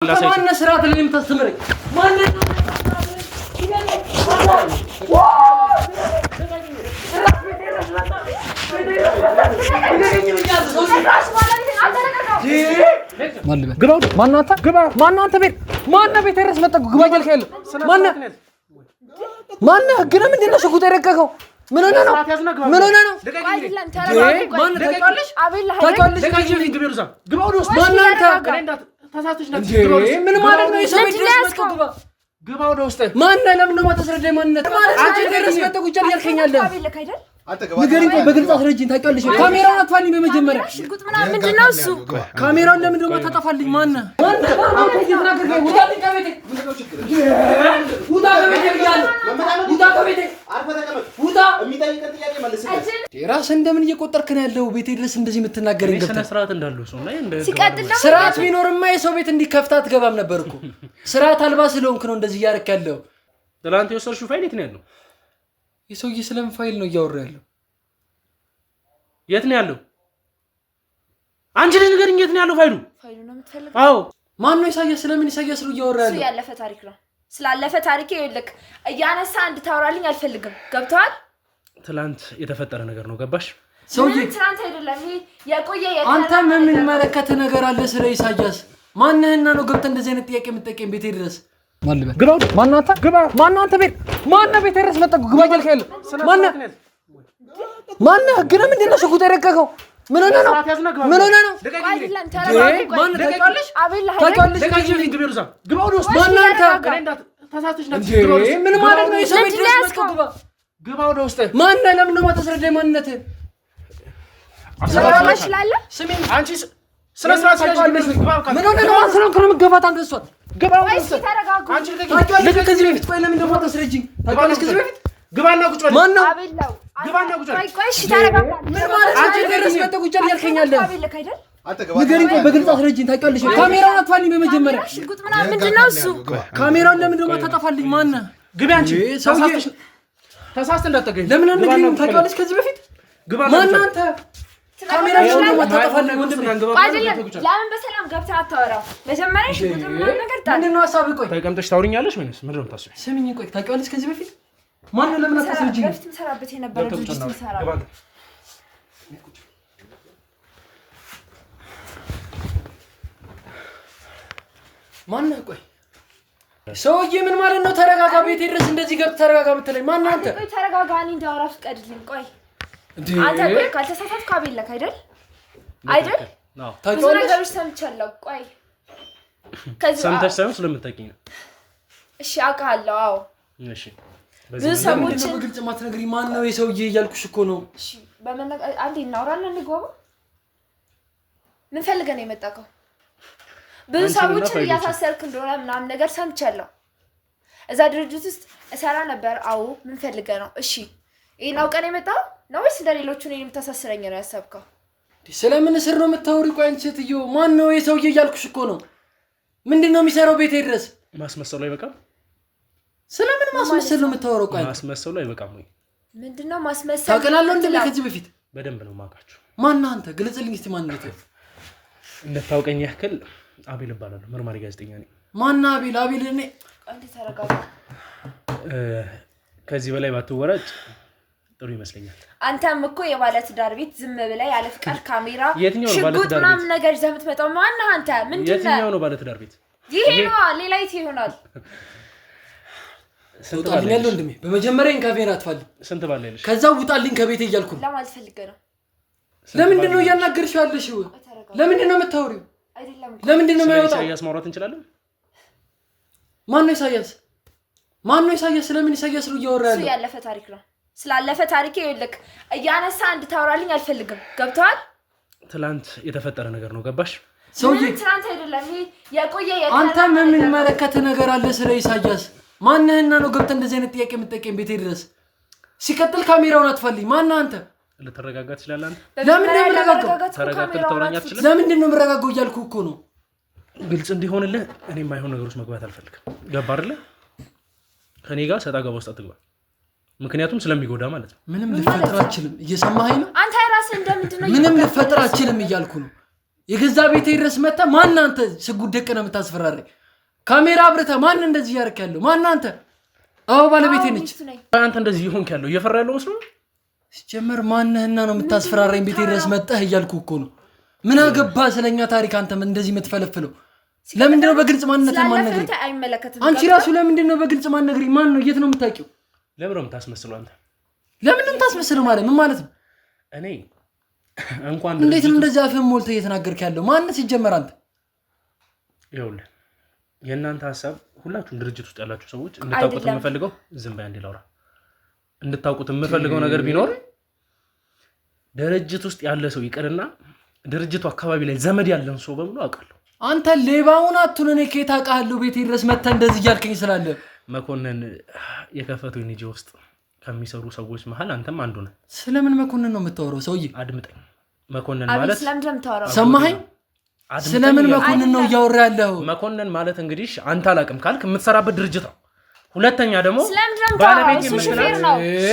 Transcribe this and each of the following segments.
ማን ስርዓት ለምን ታስተምረኝ? ማን ማናንተ ቤት ማና ቤት ድረስ መጣ ግባ እያልከኝ ማና ማና ግን ምንድነው ሽጉጥ የረቀቀው? ምን ሆነ ነው? ምን ሆነ ነው? አይደለም ተረጋጉ። ማን ተቃለሽ? አቤል ተቃለሽ ከዚህ ግብ ይሩዛ ግባ ወደ ውስጥ ማናንተ ተሳስተሽ ነው ግባ ወደ ውስጥ ምን ማለት ነው? የሰው ቤት ድረስ ግባ ግባ ወደ ውስጥ ማን ለምን ነው ማተስረዳይ ማንነት አንቺ ድረስ መጣ ቁጭ እያልከኝ አለ አቤል ከይደል ንገሪኝ ቆይ በግልጽ አስረጅኝ ታውቂያለሽ ካሜራውን አጥፋልኝ በመጀመሪያ ሽጉጥ ምንድነው እሱ ካሜራውን ለምን ነው ማታጠፋልኝ ማን አንተ እየተናገርከኝ ውጣልኝ ከቤቴ ውጣ ከቤቴ ብያለሁ ውጣ ከቤቴ አርፈ ተቀመጥ ውጣ የሚጠይቀን ጥያቄ መልስልኝ ራስ እንደምን እየቆጠርክ ነው ያለው ቤቴ ድረስ እንደዚህ የምትናገረኝ ገብታ ስነ ስርዓት እንዳለው ሰው ላይ እንደ ስርዓት ቢኖርማ የሰው ቤት እንዲከፍታ አትገባም ነበር እኮ ስርዓት አልባ ስለሆንክ ነው እንደዚህ እያረክ ያለው ትላንት የወሰድሽው ፋይል የት ነው ያለው የሰውዬ ስለምን ፋይል ነው እያወራ ያለው የት ነው ያለው አንቺ ልጅ ንገሪኝ የት ነው ያለው ፋይሉ ነው የምትፈልገው አዎ ማን ነው ኢሳያስ ስለምን ኢሳያስ ነው እያወራ ያለው ያለፈ ታሪክ ነው ስላለፈ ታሪክ ይልክ እያነሳ እንድታወራልኝ አልፈልግም ገብቷል ትላንት የተፈጠረ ነገር ነው ገባሽ ሰውዬ ትላንት አይደለም ይሄ የቆየ አንተ ምን መለከተ ነገር አለ ስለ ኢሳያስ ማንነህና ነው ገብተ እንደዚህ አይነት ጥያቄ የምትጠይቀኝ ቤቴ ድረስ ግባ ማናንተ ቤት ማና ቤት ድረስ መጣ ግባ እያልከኝ ማና ግን ምንድነው ሽጉጥ የረቀቀው ምን ሆነ ነው ምን ሆነ ነው አይደለም ተረጋጉ ማን ተቃለሽ አቤል ተቃለሽ ከዚህ ግብ ይሩዛ ግባ ወደ ውስጥ ማናንተ ተሳስተሽ ነው ምን ማለት ነው የሰው ቤት ድረስ ግባ ወደ ውስጥ ማን ለምን ነው ማተስረዳይ ማንነት አሰራሽ ላለ ስሚኝ አንቺ ስለ ስራ ስለሽ ግባ ምን ሆነ ነው ማሰራን ከመ ገፋት አንተ እሷ ግባ ወደ ውስጥ ተረጋጉ አንቺ ልክ ከዚህ በፊት ቆይ ለምን ደግሞ ታስረጂኝ ታውቂያለሽ ከዚህ በፊት ግባና ቁጭ በል ማን ነው አቤል ነው ግባና ቁጭ በል ቆይ እሺ ተረጋጋ ምን ማለት አንቺ ድረስ መጣ ቁጭ እያልከኝ አለ አቤል ከይደል ንገሪኝ ቆይ በግልጽ አስረጂኝ ታውቂያለሽ ካሜራውን አጥፋልኝ በመጀመሪያ ሽጉጥ ምንድነው እሱ ካሜራውን ለምን ደግሞ ታጠፋልኝ ማን ግቢ አንቺ ተሳስተ እንዳትገኝ ለምን አንገኝ ታውቂያለሽ ከዚህ በፊት ማን አንተ ካሜራውን ለምን ታጠፋልኝ ወንድም አይደለም ለምን በሰላም ገብተህ አታወራው መጀመሪያ ሽጉጥ ምናምን ነገር ታዲያ ምንድነው ሐሳብ ቆይ ታይቀምጥሽ ታውሪኛለሽ ወይስ ምንድነው ታስበው ስሚኝ ቆይ ታውቂያለሽ ከዚህ በፊት ማን ለምን አታስረጂኝ በፊት መሰራበት የነበረ ድርጅት መሰራ ማን ነው ቆይ ሰውዬ ምን ማለት ነው ተረጋጋ ቤቴ ድረስ እንደዚህ ገብተህ ተረጋጋ የምትለኝ ማን አንተ ቆይ ተረጋጋ እኔ እንዳወራ ፍቀድልኝ ቆይ አንተ ቆይ ካልተሳሳትኩ አቤል ለካ አይደል ብዙ ነገሮች ሰምቻለሁ ቆይ ከዚህ ሰምተሽ ሳይሆን ስለምታውቂኝ ነው እሺ አውቃለሁ አዎ እሺ ብዙ ሰዎች በግልጽ ማትነግሪ ማን ነው የሰውዬ እያልኩሽ እኮ ነው እሺ አንዴ እናወራለን እንግባ ምን ፈልገህ ነው የመጣከው ብዙ ሰዎች እያሳሰርክ እንደሆነ ምናምን ነገር ሰምቻለሁ እዛ ድርጅት ውስጥ እሰራ ነበር አዎ ምን ፈልገህ ነው እሺ ይሄን አውቀን የመጣው ነው ወይስ እንደሌሎቹ ነው የምታሳስረኝ ነው ያሰብከው ስለምን እስር ነው የምታወሪው ቆይ አንቺ ሴትዮ ማን ነው የሰውዬ እያልኩሽ እኮ ነው ምንድነው የሚሰራው ቤቴ ድረስ ማስመሰሉ አይበቃም ስለምን ማስመሰል ነው የምታወራው ቆይ ማስመሰሉ አይበቃም ወይ ምንድነው ማስመሰል ታውቃለህ እንዴ ከዚህ በፊት በደንብ ነው ማውቃችሁ ማን አንተ ግለጽልኝ እስቲ ማን ነው እንደታውቀኝ ያክል አቤል እባላለሁ መርማሪ ጋዜጠኛ ነኝ ማን አቤል እኔ አንተ ተረጋጋ ከዚህ በላይ ባትወራጭ ጥሩ ይመስለኛል አንተም እኮ የባለ ትዳር ቤት ዝም ብለህ ያለ ፍቃድ ካሜራ ሽጉጥ ምናምን ነገር ይዘህ የምትመጣው ማን አንተ ምንድነው የትኛው ነው ባለ ትዳር ቤት ይሄ ነው ሌላ የት ይሆናል ውጣልኝ ያለው እንደም በመጀመሪያ ካሜራ አጥፋልኝ ስንት ባለ ያለሽ ከዛ ውጣልኝ ከቤቴ እያልኩ ለማለት ፈልገህ ነው ለምንድነው እያናገርሽ ያለሽው ለምንድነው የምታወሪው አይደለም ለምንድነው የማይወጣው ኢሳያስ ማውራት እንችላለን ማን ነው ኢሳያስ ስለምን ኢሳያስ ነው እያወራ ያለው ያለፈ ታሪክ ነው ስላለፈ ታሪክ ይልክ እያነሳ እንድታወራልኝ አልፈልግም ገብቷል ትላንት የተፈጠረ ነገር ነው ገባሽ ሰውዬ ትላንት አይደለም ይሄ የቆየ አንተ ምን መለከተ ነገር አለ ስለ ኢሳያስ ማንነህና ነው ገብተህ እንደዚህ አይነት ጥያቄ የምትጠይቀኝ ቤቴ ድረስ ሲከተል ካሜራውን አጥፋልኝ ማን አንተ ለተረጋጋ ትችላለህ አንተ ለምንድነው የምረጋጋው ተረጋግተህ ታወራኝ አትችልም ለምንድነው የምረጋጋው እያልኩ እኮ ነው ግልጽ እንዲሆንልህ እኔ የማይሆን ነገሮች መግባት አልፈልግም ገባ አይደለ ከኔ ጋር ሰጣ ገባ ውስጥ አትግባ ምክንያቱም ስለሚጎዳ ማለት ነው ምንም ልፈጥር አልችልም እየሰማኸኝ ነው አንተ ራስህ እንደምንድነው ምንም ልፈጥር አልችልም እያልኩ ነው የገዛ ቤቴ ድረስ መጣ ማን አንተ ሽጉጥ ደቀነ የምታስፈራረኝ ካሜራ አብረታ ማን እንደዚህ ያርክ ያለው ማን አንተ አው ባለቤቴ ነች አንተ እንደዚህ ይሆንክ ያለው እየፈራ ያለው መስሎ ሲጀመር ማንህና ነው የምታስፈራረኝ ቤቴ ድረስ መጣህ እያልኩ እኮ ነው ምን አገባ ስለኛ ታሪክ አንተ እንደዚህ የምትፈለፍለው ለምንድን ነው በግልጽ ማንነትን ማንነግሪ አንቺ ራሱ ለምንድን ነው በግልጽ ማንነግሪ ማን ነው የት ነው የምታውቂው ለምን ነው የምታስመስለው አንተ ለምን ነው የምታስመስለው ማለት ምን ማለት ነው እኔ እንኳን እንዴት ነው እንደዛ አፈም ሞልተ እየተናገርክ ያለው ማን ሲጀመር አንተ ይኸውልህ የእናንተ ሐሳብ ሁላችሁም ድርጅት ውስጥ ያላችሁ ሰዎች እንድታውቁት የምፈልገው ዝም በይ አንዴ ላውራ እንድታውቁት የምፈልገው ነገር ቢኖር ድርጅት ውስጥ ያለ ሰው ይቀርና ድርጅቱ አካባቢ ላይ ዘመድ ያለን ሰው በሙሉ አውቃለሁ አንተ ሌባውን አቱን እኔ ከየት አውቃለሁ ቤቴ ድረስ መጣ እንደዚህ ያልከኝ ስላለ መኮንን የከፈቱ ኒጂ ውስጥ ከሚሰሩ ሰዎች መሃል አንተም አንዱ ነህ ስለምን መኮንን ነው የምታወራው ሰውዬ አድምጠኝ መኮንን ማለት ሰማኸኝ ስለምን መኮንን ነው ያወራ ያለው መኮንን ማለት እንግዲህ አንተ አላቅም ካልክ የምትሰራበት ድርጅት ነው ሁለተኛ ደግሞ ባለቤት የምትላት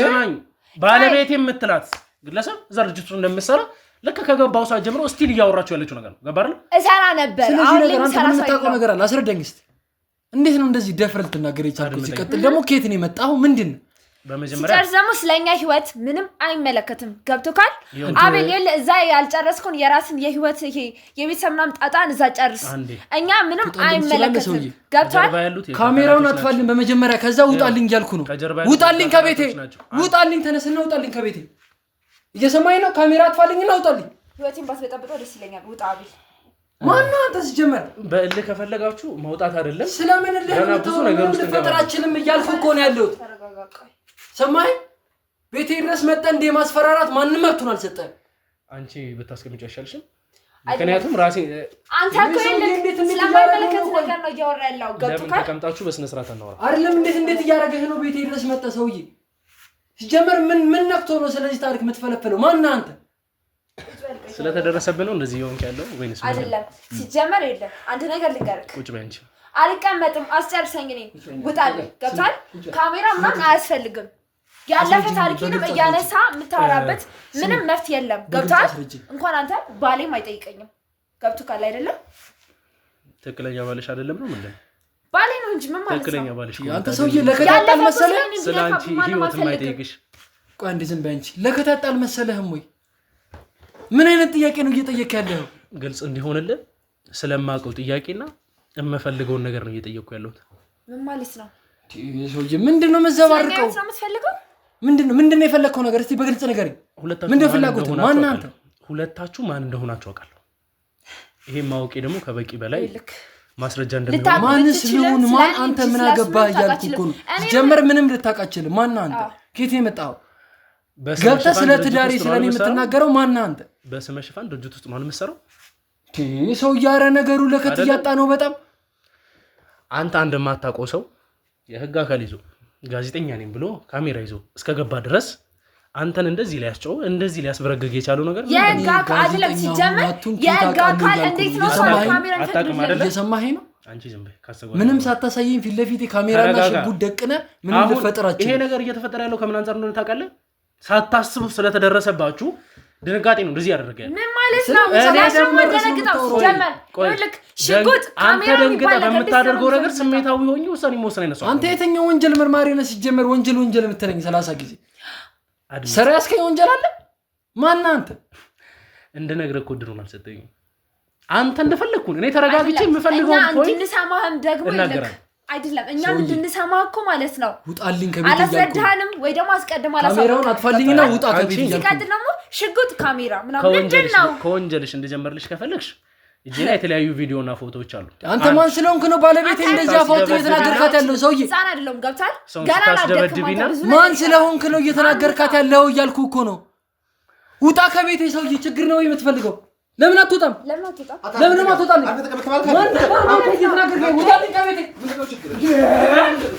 ሰማኝ ባለቤት የምትላት ግለሰብ እዛ ድርጅቱ እንደምትሰራ ለካ ከገባው ሰዓት ጀምሮ ስቲል ያወራችሁ ያለችው ነገር ነው ገባ አይደል እሰራ ነበር አሁን ለምታውቀው ነገር አለ አስረዳኝ እስቲ እንዴት ነው እንደዚህ ደፍረህ ልትናገር የቻልከው ሲቀጥል ደግሞ ከየት ነው የመጣው ምንድን በመጀመሪያ ሲጨርሰሙ ስለኛ ህይወት ምንም አይመለከትም ገብቶካል አቤል የለ እዛ ያልጨረስኩን የራስን የህይወት ይሄ የቤተሰብናም ጣጣን እዛ ጨርስ እኛ ምንም አይመለከትም ገብቷል ካሜራውን አጥፋልኝ በመጀመሪያ ከዛ ውጣልኝ ያልኩ ነው ውጣልኝ ከቤቴ ውጣልኝ ተነስና ውጣልኝ ከቤቴ እየሰማኝ ነው ካሜራ አጥፋልኝና ውጣልኝ ህይወቴን ባስበጠብጠው ደስ ይለኛል ውጣ አቤል ማን ነው አንተ ሲጀመር በእልህ ከፈለጋችሁ መውጣት አይደለም ስለምን ለምን ብዙ ነገር ውስጥ ፈጠራችንም እያልኩ እኮ ነው ያለው ሰማይ ቤቴ ድረስ መጣ እንደ ማስፈራራት ማንንም መብቱን አልሰጠም አንቺ ብታስቀምጪ አይሻልሽም ምክንያቱም ራሴ አንተ ከእንዴት ስለማይመለከት ነገር ነው እያወራ ያለው ገብቶካል ተቀምጣችሁ በስነ ስርዓት እናወራ አይደለም እንዴት እያረገህ ነው ቤቴ ድረስ መጣ ሰውዬ ሲጀመር ምን ነክቶ ነው ስለዚህ ታሪክ የምትፈለፈለው ማን አንተ ስለተደረሰብህ ነው እንደዚህ ይሆንክ ያለው ወይንስ አይደለም ሲጀመር የለም አንተ ነገር ልንገርክ ቁጭ በይ አንቺ አልቀመጥም አስጨርሰኝ ነኝ ውጣልኝ ገብቷል ካሜራ ምናምን አያስፈልግም ያለፈ ታሪክንም እያነሳ የምታወራበት ምንም መፍት የለም ገብቷል እንኳን አንተ ባሌም አይጠይቀኝም ገብቶካል አይደለም ትክክለኛ ባልሽ አይደለም ነው ምን ባሌ ነው እንጂ ምን ማለት ነው ትክክለኛ ባልሽ አንተ ሰውዬ ለከታጣል መሰለህ ስለአንቺ ህይወት የማይጠይቅሽ ቆይ እንዴ ዝም በይ አንቺ ለከታጣል መሰለህም ወይ ምን አይነት ጥያቄ ነው እየጠየቅ ያለው ግልጽ እንዲሆንልህ ስለማውቀው ጥያቄና የምፈልገውን ነገር ነው እየጠየቅኩ ያለሁት ምን ማለት ነው ሰውዬ ምንድነው መዘባርቀው ምንድነው የፈለከው ነገር እስቲ በግልጽ ንገረኝ ምንድነው ፍላጎት ማን አንተ ሁለታችሁ ማን እንደሆናችሁ አውቃለሁ ይሄ ማወቄ ደግሞ ከበቂ በላይ ማስረጃ እንደሚሆን ማንስ ሊሆን ማን አንተ ምን አገባህ እያልኩ እኮ ነው ጀመር ምንም ልታቃችልህ ማን አንተ ከየት የመጣው ገብተህ ስለ ትዳሬ ስለኔ የምትናገረው ማን አንተ በስመ ሽፋን ድርጅት ውስጥ ማን መሰረው ሰው ያረ ነገሩ ለከት ያጣ ነው በጣም አንተ እንደማታውቀው ሰው የህግ አካል ይዞ ጋዜጠኛ ነኝ ብሎ ካሜራ ይዞ እስከገባ ድረስ አንተን እንደዚህ ሊያስጨው እንደዚህ ሊያስበረግግ የቻለው ነገር የህግ አካል አይደለም ሲጀመር የህግ አካል እንዴት ነው ሰው ካሜራ አታውቅም አይደለ እየሰማኸኝ ነው አንቺ ዝም በይ ካሰጎ ምንም ሳታሳየኝ ፊት ለፊት ካሜራና ሽጉጥ ደቅነ ምንም ልፈጠራችሁ ይሄ ነገር እየተፈጠረ ያለው ከምን አንፃር እንደሆነ ታውቃለህ ሳታስቡ ስለተደረሰባችሁ ድንጋጤ ነው እንደዚህ ያደረገ ምን ማለት ነው ሰላም ወደነግጣው ጀመር ይልክ ሽጉጥ ካሜራ ደንግጣ በመታደርገው ነገር ስሜታዊ ሆኜ ወሰን ይሞስነ ነው አንተ የተኛው ወንጀል መርማሪ ነህ ሲጀመር ወንጀል የምትለኝ 30 ጊዜ ሰራ ያስከኝ ወንጀል አለ ማን አንተ እንደነግረህ እኮ ድሩን አልሰጠኝም አንተ እንደፈለኩ እኔ ተረጋግቼ የምፈልገው ፖይንት እንድንሰማህም ደግሞ ይልክ አይደለም እኛም እንድንሰማ እኮ ማለት ነው ውጣልኝ ከቤት አላስረዳንም ወይ ደግሞ አስቀድማ አላሳወቀ ካሜራውን አጥፋልኝና ውጣ ከቤት ይቀጥል ደግሞ ሽጉጥ ካሜራ ምናምን ምንድነው ከወንጀልሽ እንደጀመርልሽ ከፈለግሽ እጄ ላይ የተለያዩ ቪዲዮና ፎቶዎች አሉ አንተ ማን ስለሆንክ ነው ባለቤቴ እንደዚህ አፎቶ እየተናገርካት ያለው ሰውዬ ህፃን አይደለም ገብቷል ገና ታስደበድቢና ማን ስለሆንክ ነው እየተናገርካት ያለው እያልኩ እኮ ነው ውጣ ከቤቴ ሰውዬ ችግር ነው የምትፈልገው ለምን አትወጣም ለምን አትወጣም አንተ ተቀበልከው ማን እየተናገርከው ውጣልኝ ከቤቴ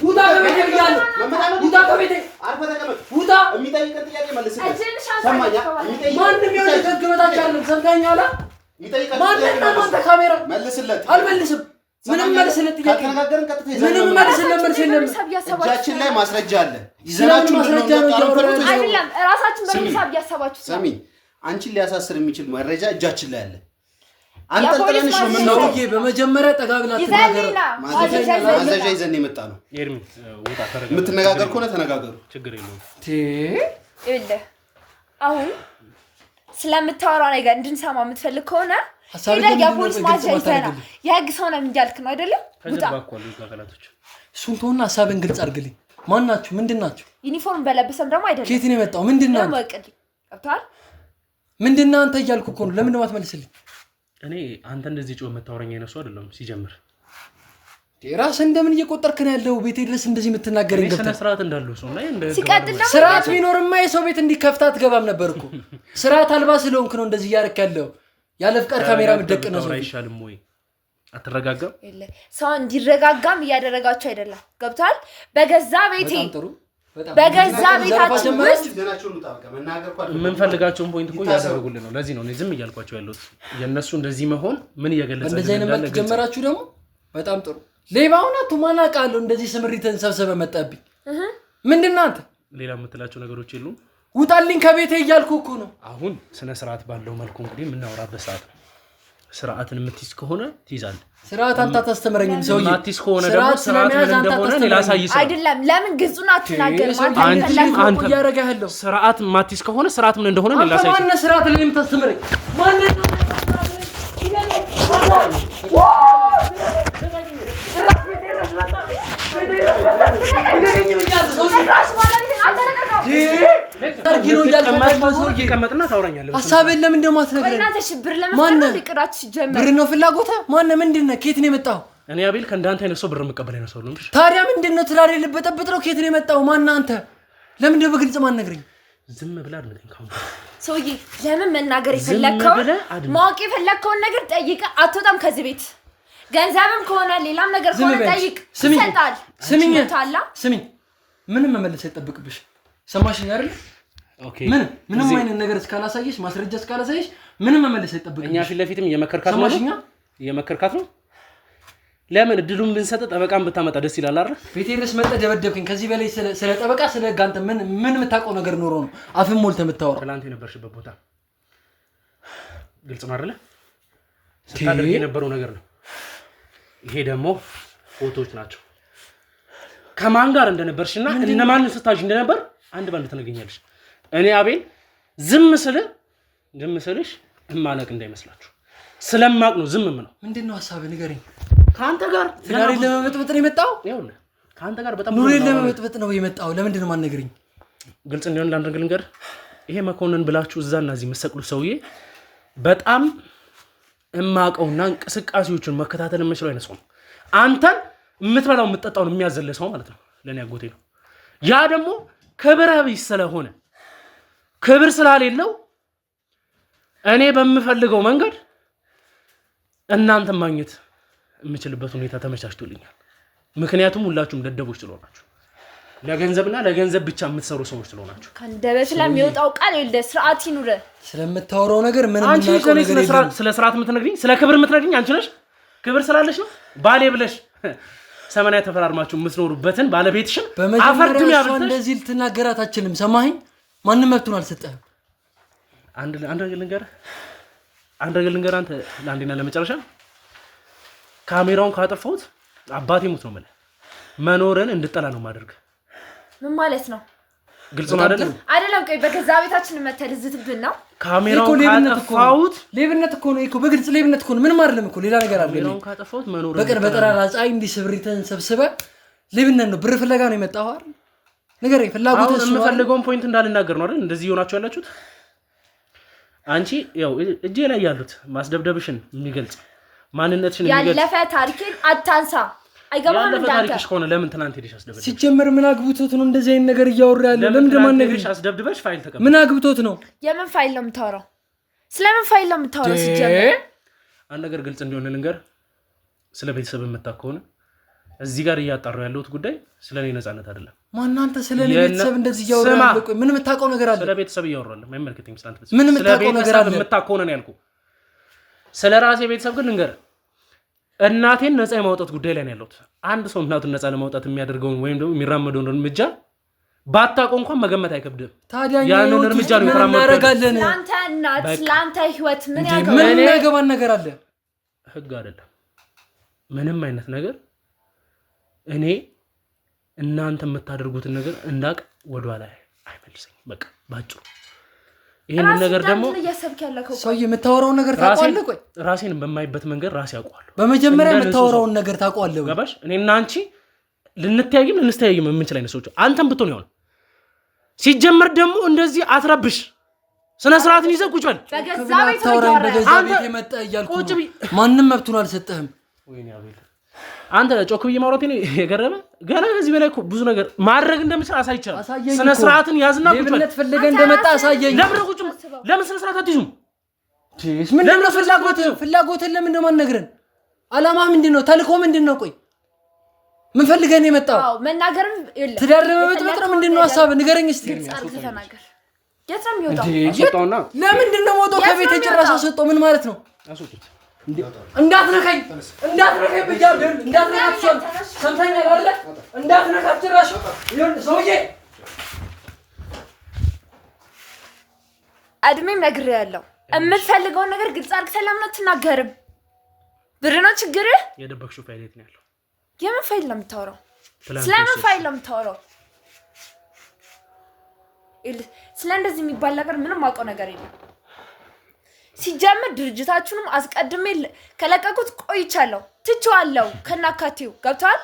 ውጣ ከቤቴ ይላል ውጣ ከቤቴ አርፈ ተቀበል ውጣ የሚጠይቀን ጥያቄ መልስልኝ ሰማኛ ማንንም ይወደ ተገበታች አይደለም ሰምታኛላ የሚጠይቀን ማንንም ካሜራ መልስለት አልመልስም ምንም መልስለት ጥያቄ ከተነጋገርን ቀጥታ ምንም መልስለት እጃችን ላይ ማስረጃ አለ ይዘናችሁ ማስረጃ ነው አይደለም ራሳችን በሚሳብ ያሰባችሁ ሰሚ አንቺን ሊያሳስር የሚችል መረጃ እጃችን ላይ አለ አንጠልጥለንሽ ነው የምንወጣው። በመጀመሪያ ጠጋብላ ተናገር። ማዘዣ ይዘን የመጣ ነው። ኤርሚ ወጣ ተረጋጋ። የምትነጋገር ከሆነ ተነጋገሩ፣ ችግር የለውም። ይኸውልህ አሁን ስለምታወራው ነገር እንድንሰማ የምትፈልግ ከሆነ ሄደህ የፖሊስ ማዘዣ ይዘና የህግ ሰው ነን እያልክ ነው አይደለ? ተጀባኳሉ ይጋጋላቶች። እሱን ተውና ሐሳብን ግልጽ አድርግልኝ። ማን ናችሁ? ምንድን ናችሁ? ዩኒፎርም በለበሰም ደግሞ አይደለም። ከየት ነው የመጣው? ምንድን ነው? ገብቶሃል? ምንድን ነው አንተ እያልኩ እኮ ነው። ለምን ነው የማትመልስልኝ? እኔ አንተ እንደዚህ ጮህ የምታወራኝ አይነሱ አይደለም። ሲጀምር ራስህ እንደምን እየቆጠርክ ነው ያለው? ቤቴ ድረስ እንደዚህ የምትናገረኝ ገብተህ ስነ ስርዓት እንዳለው ሰው ላይ እንደ ሲቀጥል ደግሞ ስርዓት ቢኖርማ የሰው ቤት እንዲከፍታ አትገባም ነበር እኮ። ስርዓት አልባ ስለሆንክ ነው እንደዚህ እያደረክ ያለው። ያለ ፍቃድ ካሜራ ምትደቅነው ሰው አይሻልም ወይ? አትረጋጋም? ሰው እንዲረጋጋም እያደረጋችሁ አይደለም። ገብቶሃል? በገዛ ቤቴ በገዛ ቤታችን ውስጥ የምንፈልጋቸውን ፖይንት እኮ ያደረጉልን ነው። ለዚህ ነው እኔ ዝም እያልኳቸው ያለሁት። የእነሱ እንደዚህ መሆን ምን እየገለጸ እንደዚህ አይነት መልክ ጀመራችሁ ደግሞ በጣም ጥሩ። ሌባውና ቱማናቃለሁ እንደዚህ ስምሪትን ሰብሰበ መጣብኝ። ምንድን ነው አንተ ሌላ የምትላቸው ነገሮች የሉም? ውጣልኝ ከቤቴ እያልኩ እኮ ነው። አሁን ስነ ስርዓት ባለው መልኩ እንግዲህ የምናወራበት ሰዓት ነው። ስርዓትን የምትይዝ ከሆነ ትይዛለህ። ስርዓት አንተ አታስተምረኝም ሰውዬ። ማትይዝ ከሆነ ደግሞ ስርዓት ምን እንደሆነ ላሳይሽ አይደለም። ለምን ግልጹን አትናገርም? አንተ ያረጋህለው ስርዓት ማትይዝ ከሆነ ስርዓት ምን እንደሆነ ላሳይሽ። ማን ስርዓት ለኔ የምታስተምረኝ? ማን ነው? ሀሳብህን ለምን እንደማትነግረኝ? ብር ነው ፍላጎትህ? ማነው? ምንድን ነው? ከየት ነው የመጣው? እኔ አቤል ከእንዳንተ አይነት ሰው ብር መቀበል አይነት ሰው ነው። ታዲያ ምንድን ነው? ትዳር ልበጠብጥ ነው? ከየት ነው የመጣው? ማነው አንተ? ለምን እንደው በግልጽ ማትነግረኝ? ዝም ብለህ አድምጠኝ። ካሁን ሰውዬ ለምን መናገር የፈለከውን ማወቅ የፈለከውን ነገር ጠይቀህ አትወጣም ከዚህ ቤት? ገንዘብም ከሆነ ሌላም ነገር ከሆነ ጠይቅ፣ ይሰጣል። ስሚኝ፣ ምንም መመለስ አይጠብቅብሽ። ሰማሽኝ አይደል? ኦኬ። ምንም አይነት ነገር እስካላሳየሽ፣ ማስረጃ እስካላሳየሽ ምንም መመለስ አይጠብቅብሽ። እኛ ፊት ለፊትም እየመከርካት ነው። ለምን እድሉን ብንሰጥ ጠበቃን ብታመጣ ደስ ይላል አይደል? ቤቴ ድረስ መጣ ደበደብከኝ። ከዚህ በላይ ስለ ጠበቃ ስለ ጋንተ ምን የምታውቀው ነገር ኖሮ ነው አፍን ሞልተህ የምታወራው? ትናንት የነበርሽበት ቦታ ግልጽ ነው አይደል? ስታደርግ የነበረው ነገር ነው። ይሄ ደግሞ ፎቶዎች ናቸው። ከማን ጋር እንደነበርሽና እነማንን ስታጅ እንደነበር አንድ ባንድ ተነገኛለሽ። እኔ አቤል ዝም ስልሽ እማለቅ እንዳይመስላችሁ ስለማቅ ነው ዝም ምነው። ምንድነው ሐሳብ ንገረኝ። ካንተ ጋር ትዳሬን ለመበጥበጥ ነው የመጣው? ይኸውልህ ካንተ ጋር በጣም ኑሬን ለመበጥበጥ ነው የመጣው። ለምንድነው ማንነግረኝ? ግልጽ እንዲሆን ላንደርግ ልንገር። ይሄ መኮንን ብላችሁ እዛና እዚህ መሰቅሉ ሰውዬ በጣም እማቀውና እንቅስቃሴዎችን መከታተል የምችለው አይነት ሰው ነው። አንተን የምትበላው የምትጠጣው ነው የሚያዘለ ሰው ማለት ነው። ለኔ አጎቴ ነው። ያ ደግሞ ክብረ ቢስ ስለሆነ ክብር ስላሌለው እኔ በምፈልገው መንገድ እናንተን ማግኘት የምችልበት ሁኔታ ተመቻችቶልኛል። ምክንያቱም ሁላችሁም ደደቦች ስለሆናችሁ፣ ለገንዘብና ለገንዘብ ብቻ የምትሰሩ ሰዎች ስለሆናችሁ። ከንደበት ለሚወጣው ቃል ይልደ ስርዓት ይኑረ። ስለምታወራው ነገር ምን አንቺ ስለ ስርዓት የምትነግሪኝ፣ ስለ ክብር የምትነግሪኝ አንቺ ነሽ። ክብር ስላለሽ ነው ባሌ ብለሽ ሰማንያ ተፈራርማችሁ የምትኖሩበትን ባለቤትሽን አፈርድም ያብልሽ። እንደዚህ ልትናገራት አትችልም። ሰማኸኝ? ማንንም መብቱን አልሰጠህም። አንድ ነገር ልንገር አንተ ለአንዴና ለመጨረሻ ካሜራውን ካጠፋሁት አባቴ ሙት ነው ማለት መኖርን እንድጠላ ነው ማድረግ። ምን ማለት ነው? ግልጽ ነው አይደለም? አይደለም። ቆይ በገዛ ቤታችን መተልዝትብን ነው። ካሜራውን ካጠፋሁት ሌብነት እኮ ነው። በግልጽ ሌብነት እኮ ነው። ምንም አይደለም እኮ ሌላ ነገር አለ። ካሜራውን ካጠፋሁት መኖርን በቀር በጠራራ ፀሐይ እንዲህ ስብሪትን ሰብስበ ሌብነት ነው። ብር ፍለጋ ነው የመጣው አይደል? ነገር ፍላጎት እሱ የምፈልገውን ፖይንት እንዳልናገር ነው አይደል? እንደዚህ ይሆናችሁ ያላችሁት አንቺ ያው እጄ ላይ ያሉት ማስደብደብሽን የሚገልጽ ማንነትሽን የሚገልጽ ያለፈ ታሪክን አታንሳ። አይገባም እንዳንተ ታሪክሽ ከሆነ ለምን ትናንት ሄደሽ አስደብደብሽ? ሲጀመር ምን አግብቶት ነው እንደዚህ አይነት ነገር እያወራ ያለው? ለምን እንደማንነግርሽ አስደብድበሽ ፋይል ተቀበል። ምን አግብቶት ነው? የምን ፋይል ነው የምታወራው? ስለምን ፋይል ነው የምታወራው? ሲጀመር አንድ ነገር ግልጽ እንዲሆን ልንገር። ስለ ቤተሰብ የምታውቅ ከሆነ እዚህ ጋር እያጣራው ያለሁት ጉዳይ ስለኔ ነፃነት አይደለም። ማን አንተ ስለኔ ቤተሰብ እንደዚህ እያወራ ያለው? ቆይ ምን የምታውቀው ነገር አለ? ስለ ቤተሰብ እያወራለሁ አይመልከተኝም። ስለ አንተ ቤተሰብ ምን የምታውቀው ነገር አለ? የምታውቀው ከሆነ ነው ያልኩህ። ስለ ራሴ ቤተሰብ ግን ልንገር። እናቴን ነፃ የማውጣት ጉዳይ ላይ ነው ያለሁት። አንድ ሰው እናቱን ነፃ ለማውጣት የሚያደርገውን ወይም ደግሞ የሚራመደውን እርምጃ ባታውቀው እንኳን መገመት አይከብድም። ታዲያ ያንን እርምጃ ነው የተራመደው። ስላንተ እናት ስላንተ ህይወት ምን ያገባን ነገር አለ? ህግ አይደለም ምንም አይነት ነገር እኔ እናንተ የምታደርጉትን ነገር እንዳቅ ወደኋላ አይመልሰኝም በቃ ባጭሩ ይሄን ነገር ደግሞ ሰው የምታወራው ነገር ታውቃለህ ቆይ ራሴን በማይበት መንገድ ራሴ ያውቀዋለሁ በመጀመሪያ የምታወራው ነገር ታውቃለህ ገባሽ እኔና አንቺ ልንተያይም ልንስተያይም የምንችል አይነት ሰዎች አንተም ብትሆን ይሆን ሲጀመር ደግሞ እንደዚህ አትረብሽ ስነ ስርዓትን ይዘህ ቁጭ በል በገዛ ቤት የመጣ እያልኩ ማንንም መብቱን አልሰጠህም ወይኔ አቤል አንተ ጮክ ብዬ ማውራቴ ነው የገረመ ገና ከዚህ በላይ ብዙ ነገር ማድረግ እንደምችል አሳይቻለሁ ስነ ስርዓትን ያዝና ቁጭ በል ለምን ፈልገህ እንደመጣ አሳየኝ ለምን ስነ ስርዓት አትይዙም ምን ነው ፍላጎትህ ለምን ነው ማንነግረን አላማ ምንድነው ተልኮ ምንድነው ቆይ ምን ፈልገህ ነው የመጣው አዎ መናገርም ይል ትዳርበ በጥብጥ ነው ምንድነው ሐሳብ ንገረኝ እስቲ ተናገር የትም ይወጣው አስወጣውና ለምንድነው ሞቶ ከቤት ጭራሽ አስወጣው ምን ማለት ነው አስወጡት እንዳትነካኝ ብያለሁ እንዳትነካኝ ሰምተኛ አይደለ እንዳትነካኝ ጭራሽ ይሁን ሰውዬ አድሜም ነግሬያለሁ የምትፈልገውን ነገር ግልጽ አድርገህ ለምን አትናገርም ብር ነው ችግርህ የደበቅሽው ፋይል የት ነው ያለው የምን ፋይል ነው የምታወራው ስለምን ፋይል ነው የምታወራው ስለ እንደዚህ የሚባል ነገር ምንም አውቀው ነገር የለም ሲጀምር ድርጅታችሁንም አስቀድሜ ከለቀቁት ቆይቻለሁ ትቼዋለሁ ከናካቴው ገብቷል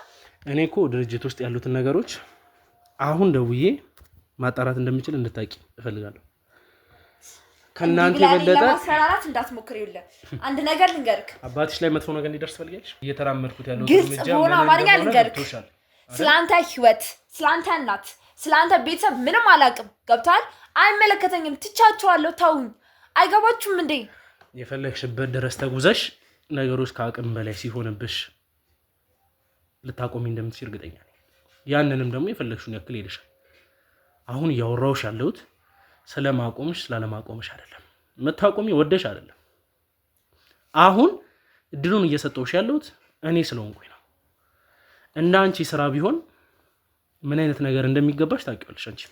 እኔ እኮ ድርጅት ውስጥ ያሉትን ነገሮች አሁን ደውዬ ማጣራት እንደምችል እንድታቂ እፈልጋለሁ ከናንተ የበለጠ ማስፈራራት እንዳትሞክር ይውለ አንድ ነገር ልንገርክ አባትሽ ላይ መጥፎ ነገር እንዲደርስ ፈልጋለሽ እየተራመድኩት ያለው ግልጽ ሆነ አማርኛ ልንገርክ ስላንተ ህይወት ስላንተ እናት ስላንተ ቤተሰብ ምንም አላውቅም ገብቷል አይመለከተኝም ትቻቸዋለሁ ተውኝ አይገባችሁም እንዴ የፈለግሽበት ድረስ ተጉዘሽ ነገሮች ከአቅም በላይ ሲሆንብሽ ልታቆሚ እንደምትችል እርግጠኛ ነኝ ያንንም ደግሞ የፈለግሽውን ያክል ሄደሻል አሁን ያወራውሽ ያለሁት ስለማቆምሽ ስላለማቆምሽ አይደለም መታቆሚ ወደሽ አይደለም አሁን እድሉን እየሰጠውሽ ያለሁት እኔ ስለሆንኩኝ ነው እና አንቺ ስራ ቢሆን ምን አይነት ነገር እንደሚገባሽ ታውቂዋለሽ አንቺ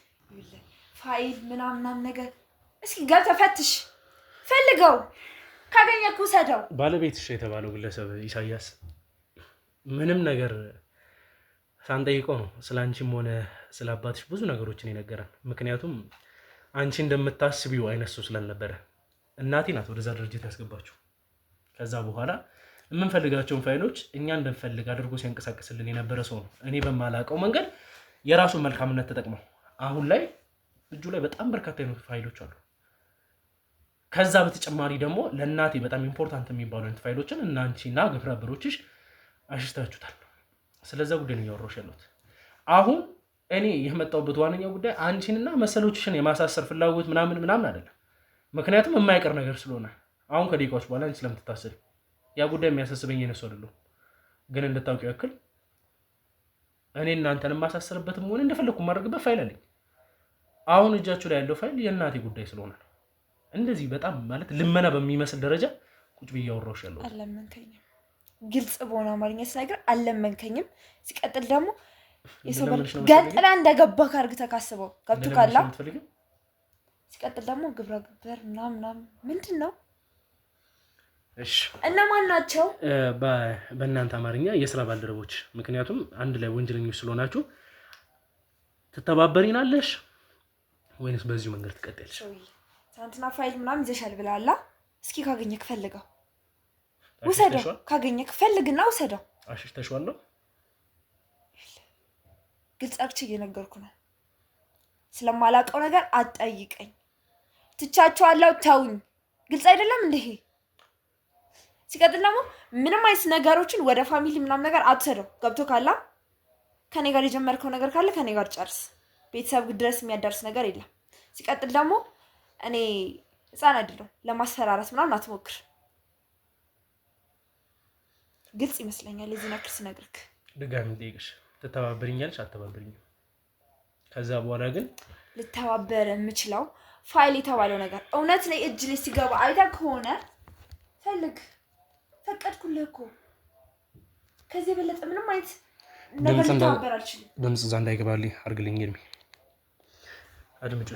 ፋይል ምናምን ነገር እስኪ ገብተህ ፈትሽ ፈልገው ካገኘኩ ሰደው ባለቤትሽ የተባለው ግለሰብ ኢሳያስ ምንም ነገር ሳንጠይቀው ነው ስላንቺም ሆነ ስለአባትሽ ብዙ ነገሮችን ይነገራል ምክንያቱም አንቺ እንደምታስቢው አይነት ሰው ስለነበረ እናቴ ናት ወደዛ ድርጅት ያስገባችሁ ከዛ በኋላ የምንፈልጋቸውን ፋይሎች እኛ እንደምፈልግ አድርጎ ሲያንቀሳቅስልን የነበረ ሰው ነው እኔ በማላቀው መንገድ የራሱን መልካምነት ተጠቅመው አሁን ላይ እጁ ላይ በጣም በርካታ አይነት ፋይሎች አሉ ከዛ በተጨማሪ ደግሞ ለእናቴ በጣም ኢምፖርታንት የሚባሉ አይነት ፋይሎችን እና አንቺና ግብረ አበሮችሽ አሽሽታችሁታል ስለዛ ጉዳይ ነው ያወራሁሽ ያለሁት አሁን እኔ የመጣሁበት ዋነኛው ጉዳይ አንቺንና መሰሎችሽን የማሳሰር ፍላጎት ምናምን አይደለም ምክንያቱም የማይቀር ነገር ስለሆነ አሁን ከደቂቃዎች በኋላ አንቺ ስለምትታሰሪ ያ ጉዳይ የሚያሳስበኝ የነሱ አይደለም ግን እንድታውቂው ያክል እኔ እናንተን ማሳሰርበትም ሆነ እንደፈለኩ ማድረግበት ፋይል አለኝ አሁን እጃችሁ ላይ ያለው ፋይል የእናቴ ጉዳይ ስለሆነ እንደዚህ በጣም ማለት ልመና በሚመስል ደረጃ ቁጭ ብዬ አወራሁሽ ያለው አለመንከኝም ግልጽ በሆነ አማርኛ ስናገር አለመንከኝም ሲቀጥል ደግሞ የሰበል ገጥላ እንደገባ ካርግ ተካስበው ገብቶ ካላ ሲቀጥል ደግሞ ግብረ ግበር ምናምን ምንድነው እሺ እነማን ናቸው በእናንተ አማርኛ የሥራ ባልደረቦች ምክንያቱም አንድ ላይ ወንጀለኞች ስለሆናችሁ ትተባበሪናለሽ ወይንስ በዚሁ መንገድ ትቀጥያለሽ ሳንትና ፋይል ምናምን ይዘሻል ብላላ እስኪ ካገኘክ ፈልገው ወሰደው ካገኘክ ፈልግና ወሰደው አሽሽተሽዋል ግልጽ አርቼ እየነገርኩ ነው ስለማላውቀው ነገር አትጠይቀኝ ትቻቸዋለሁ ተውኝ ግልጽ አይደለም እንዴ ሲቀጥል ደግሞ ምንም አይነት ነገሮችን ወደ ፋሚሊ ምናምን ነገር አትሰደው ገብቶ ካላ ከኔ ጋር የጀመርከው ነገር ካለ ከኔ ጋር ጨርስ ቤተሰብ ድረስ የሚያዳርስ ነገር የለም ሲቀጥል ደግሞ እኔ ህፃን አይደለም ለማስፈራራት ምናምን አትሞክር ግልጽ ይመስለኛል እዚህ ነገር ስነግርክ ድጋሚ ጠይቅሽ ተተባበሪኛለሽ አትተባበሪኝም ከዛ በኋላ ግን ልተባበር የምችለው ፋይል የተባለው ነገር እውነት ላይ እጅ ላይ ሲገባ አይታ ከሆነ ፈልግ ፈቀድኩልህ እኮ ከዚህ በለጠ ምንም አይነት ነገር ልተባበር አልችልም ድምጽ እዛ እንዳይገባልኝ አድርግልኝ እድሜ አድምጪ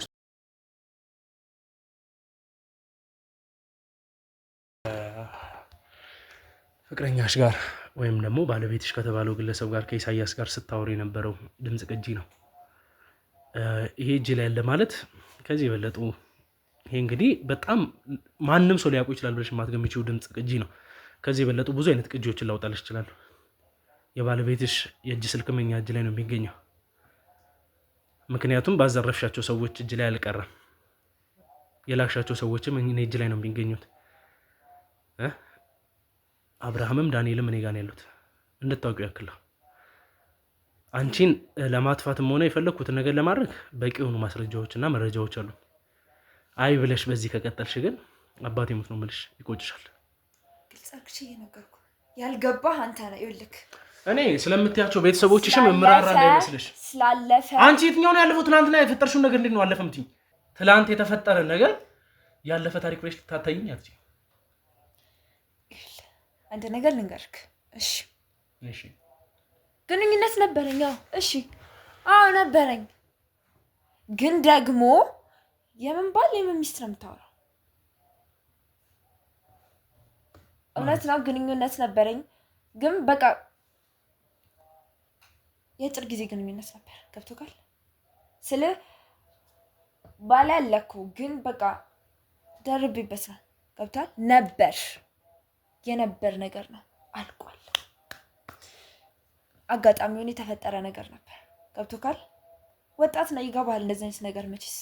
ፍቅረኛሽ ጋር ወይም ደግሞ ባለቤትሽ ከተባለው ግለሰብ ጋር ከኢሳያስ ጋር ስታወሩ የነበረው ድምፅ ቅጂ ነው። ይሄ እጅ ላይ ያለ ማለት ከዚህ የበለጡ ይሄ እንግዲህ በጣም ማንም ሰው ሊያውቁ ይችላል ብለሽ የማትገምቺው ድምፅ ቅጂ ነው። ከዚህ የበለጡ ብዙ አይነት ቅጂዎችን ላውጣልሽ ይችላሉ። የባለቤትሽ የእጅ ስልክም እኛ እጅ ላይ ነው የሚገኘው። ምክንያቱም ባዘረፍሻቸው ሰዎች እጅ ላይ አልቀረም። የላክሻቸው ሰዎችም እኔ እጅ ላይ ነው የሚገኙት። አብርሃምም ዳንኤልም እኔ ጋር ነው ያሉት። እንድታውቂው ያክል አንቺን ለማጥፋትም ሆነ የፈለግኩትን ነገር ለማድረግ በቂ የሆኑ ማስረጃዎችና መረጃዎች አሉ። አይ ብለሽ በዚህ ከቀጠልሽ ግን አባቴ ሞት ነው የምልሽ፣ ይቆጭሻል። ግልጽ አድርግሽ እየነገርኩ ያልገባህ አንተ ነህ። ይኸውልህ እኔ ስለምትያቸው ቤተሰቦችሽም እምራራ እንዳይመስልሽ። ስላለፈ አንቺ የትኛው ነው ያለፈው? ትናንትና የፈጠርሽውን ነገር እንዴት ነው አለፈ የምትይኝ? ትናንት የተፈጠረ ነገር ያለፈ ታሪክ ብለሽ ታታይኝ አትይ። አንተ ነገር ልንገርክ። እሺ ግንኙነት ነበረኝ። እሺ ነበረኝ። ግን ደግሞ የምን ባል የምን ሚስት ነው የምታወራው? እውነት ነው ግንኙነት ነበረኝ። ግን በቃ የአጭር ጊዜ ግንኙነት ነበር። ገብቶካል? ስለ ባል ያለኩ ግን በቃ ደርቤበት ነው። ገብቷል? ነበር የነበር ነገር ነው። አልቋል። አጋጣሚውን የተፈጠረ ነገር ነበር። ገብቶካል? ወጣት ነው፣ ይገባል እንደዚህ አይነት ነገር መቼስ።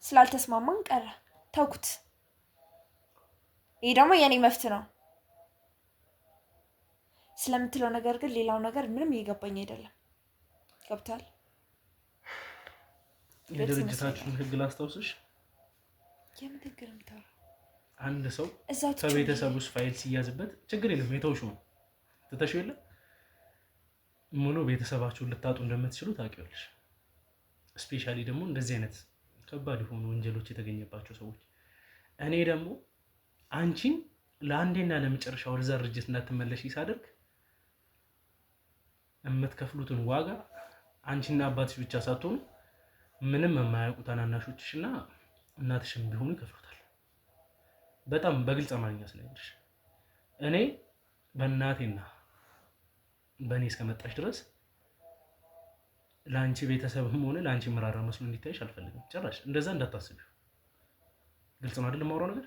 ስላልተስማማን ቀረ፣ ተውኩት። ይሄ ደግሞ የኔ መፍት ነው ስለምትለው ነገር ግን ሌላው ነገር ምንም እየገባኝ አይደለም። ገብቷል? የድርጅታችሁን ህግ ላስታውስሽ። የምን ህግ ነው የምታወራው? አንድ ሰው ከቤተሰብ ውስጥ ፋይል ሲያዝበት ችግር የለም የተውሽው ነው ትተሽው የለም ሙሉ ቤተሰባችሁን ልታጡ እንደምትችሉ ታውቂዋለሽ። ስፔሻሊ ደግሞ እንደዚህ አይነት ከባድ የሆኑ ወንጀሎች የተገኘባቸው ሰዎች። እኔ ደግሞ አንቺን ለአንዴና ለመጨረሻ ወደዛ ድርጅት እንዳትመለሽ ሳደርግ የምትከፍሉትን ዋጋ አንቺና አባትሽ ብቻ ሳትሆኑ ምንም የማያውቁ ታናናሾችሽና እናትሽም ቢሆኑ ይከፍሉታል። በጣም በግልጽ አማርኛ ስለነገርሽ እኔ በእናቴና በእኔ እስከመጣሽ ድረስ ለአንቺ ቤተሰብም ሆነ ለአንቺ መራራ መስሎ እንዲታይሽ አልፈልግም። ጭራሽ እንደዛ እንዳታስቢው። ግልጽ ነው አይደል የማወራው ነገር?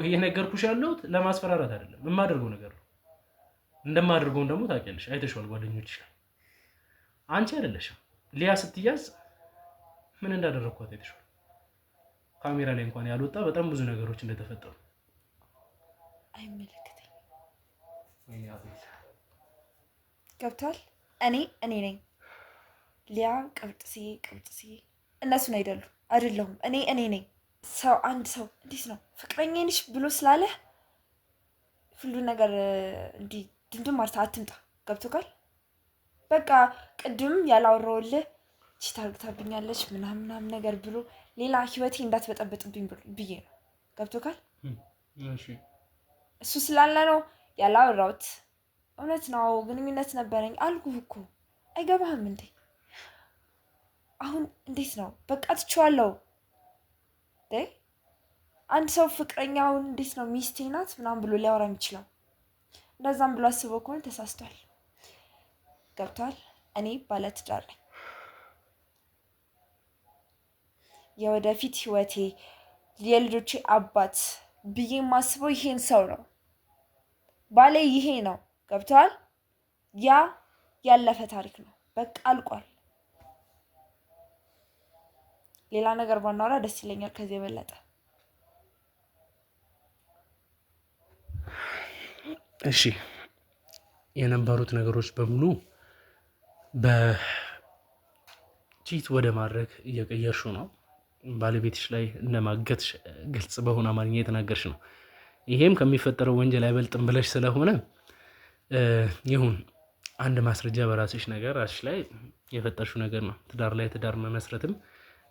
ይሄ ነገርኩሽ ያለሁት ለማስፈራራት አይደለም፣ የማደርገው ነገር ነው። እንደማደርገው ደግሞ ታውቂያለሽ፣ አይተሽዋል ጓደኞችሽ። አንቺ አይደለሽም ሊያ ስትያዝ ምን እንዳደረግኳት አይተሽዋል። ካሜራ ላይ እንኳን ያልወጣ በጣም ብዙ ነገሮች እንደተፈጠሩ። አይመለከተኝም። ገብቷል? እኔ ነኝ ሊያ ቅብጥሴ እነሱን አይደለሁም። እኔ ነኝ። ሰው አንድ ሰው እንዴት ነው ፍቅረኛ ነሽ ብሎ ስላለ ሁሉ ነገር እንዲህ ድምድም ማለት አትምጣ። ገብቶካል? በቃ ቅድም ያላወራሁልህ ቺታ አድርጋብኛለች ምናምን ነገር ብሎ ሌላ ህይወቴ እንዳትበጠበጥብኝ ብዬ ነው። ገብቶካል? እሺ እሱ ስላለ ነው ያላወራሁት። እውነት ነው ግንኙነት ነበረኝ አልኩህ እኮ። አይገባህም እንዴ? አሁን እንዴት ነው በቃ ትቼዋለሁ። አንድ ሰው ፍቅረኛውን እንዴት ነው ሚስቴ ናት ምናምን ብሎ ሊያወራ የሚችለው? እንደዛም ብሎ አስበው ከሆነ ተሳስቷል። ገብቷል? እኔ ባለትዳር ነኝ። የወደፊት ህይወቴ የልጆቼ አባት ብዬ የማስበው ይሄን ሰው ነው። ባሌ ይሄ ነው። ገብቷል? ያ ያለፈ ታሪክ ነው። በቃ አልቋል። ሌላ ነገር ባናወራ ደስ ይለኛል ከዚህ የበለጠ። እሺ የነበሩት ነገሮች በሙሉ በቺት ወደ ማድረግ እየቀየርሹ ነው። ባለቤትሽ ላይ እንደማገትሽ ግልጽ በሆነ አማርኛ የተናገርሽ ነው። ይሄም ከሚፈጠረው ወንጀል አይበልጥም ብለሽ ስለሆነ ይሁን። አንድ ማስረጃ በራስሽ ነገር ራስሽ ላይ የፈጠርሽው ነገር ነው። ትዳር ላይ ትዳር መመስረትም